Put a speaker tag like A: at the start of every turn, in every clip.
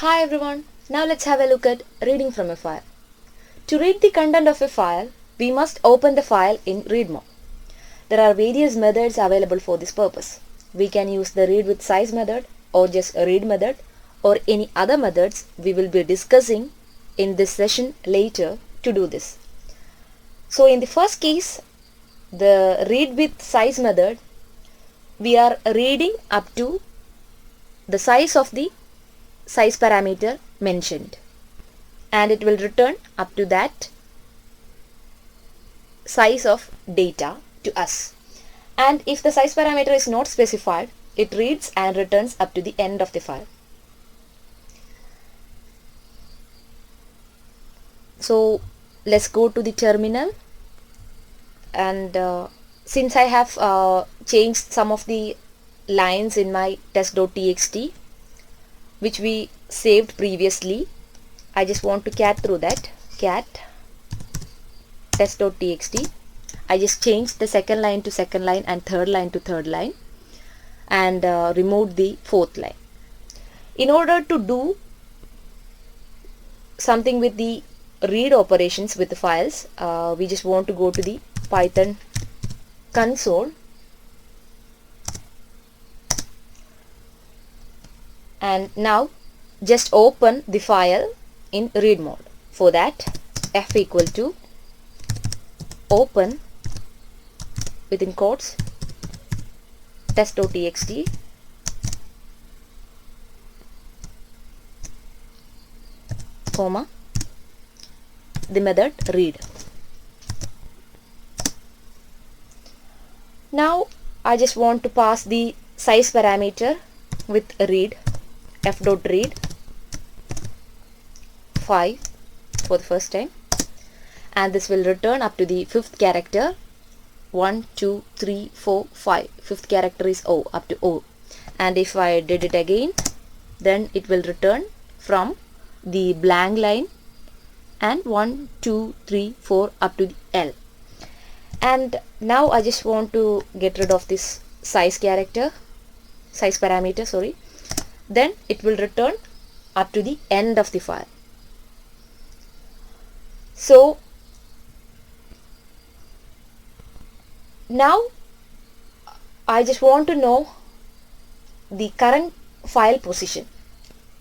A: Hi everyone, now let's have a look at reading from a file. To read the content of a file, we must open the file in read mode. There are various methods available for this purpose. We can use the read with size method or just read method or any other methods we will be discussing in this session later to do this. So in the first case, the read with size method, we are reading up to the size of the size parameter mentioned, and it will return up to that size of data to us. And if the size parameter is not specified, it reads and returns up to the end of the file. So let's go to the terminal, and since I have changed some of the lines in my test.txt which we saved previously, I just want to cat through that. Cat test.txt. I just changed the second line to second line and third line to third line, and removed the fourth line. In order to do something with the read operations with the files, we just want to go to the Python console and now just open the file in read mode. For that, f equal to open within quotes test.txt comma the method read. Now I just want to pass the size parameter with read, f.read 5 for the first time, and this will return up to the fifth character. 1 2 3 4 5, fifth character is O, up to O. And if I did it again, then it will return from the blank line and 1 2 3 4 up to the L. And now I just want to get rid of this size parameter, sorry. Then it will return up to the end of the file. So now I just want to know the current file position.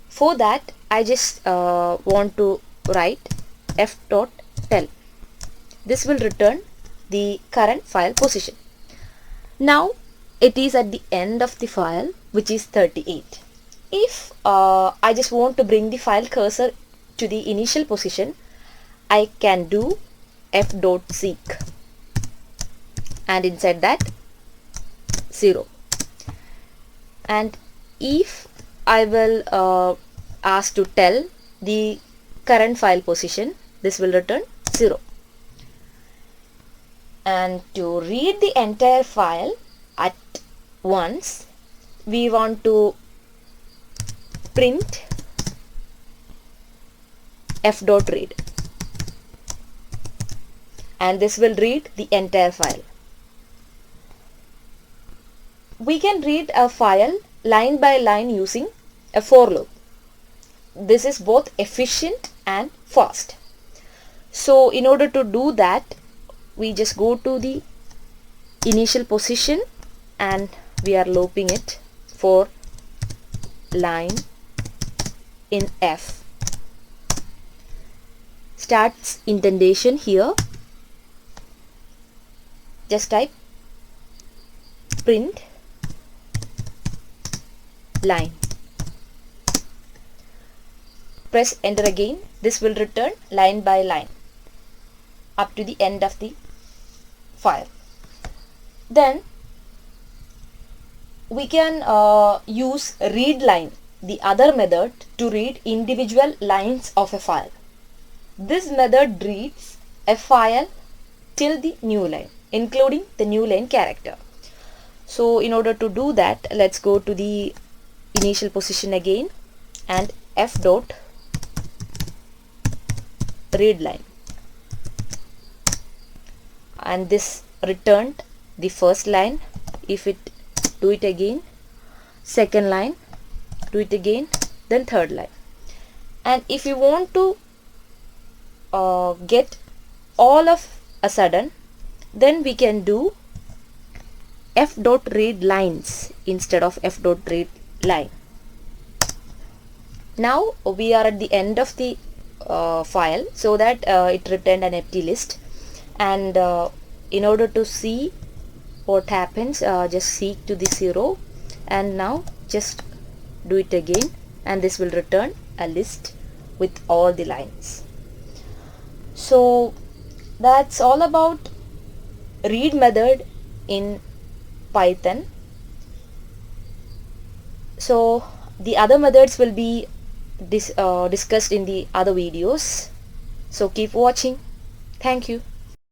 A: For that, I just want to write f.tell. This will return the current file position. Now it is at the end of the file, which is 38. If I just want to bring the file cursor to the initial position, I can do f.seek, and inside that 0. And if I will ask to tell the current file position, this will return 0. And to read the entire file at once, we want to print f.read, and this will read the entire file. We can read a file line by line using a for loop. This is both efficient and fast. So in order to do that, we just go to the initial position and we are looping it for line in F. Starts indentation here. Just type print line. Press enter again. This will return line by line up to the end of the file. Then we can use read line, the other method, to read individual lines of a file. This method reads a file till the new line, including the new line character. So in order to do that, let's go to the initial position again and f.read line, and this returned the first line. If it do it again, second line, do it again, then third line. And if you want to get all of a sudden, then we can do f.read_lines instead of f.read_line. Now we are at the end of the file, so that it returned an empty list. And in order to see what happens, just seek to the 0, and now just do it again, and this will return a list with all the lines. So that's all about read method in Python. So the other methods will be discussed in the other videos. So keep watching. Thank you.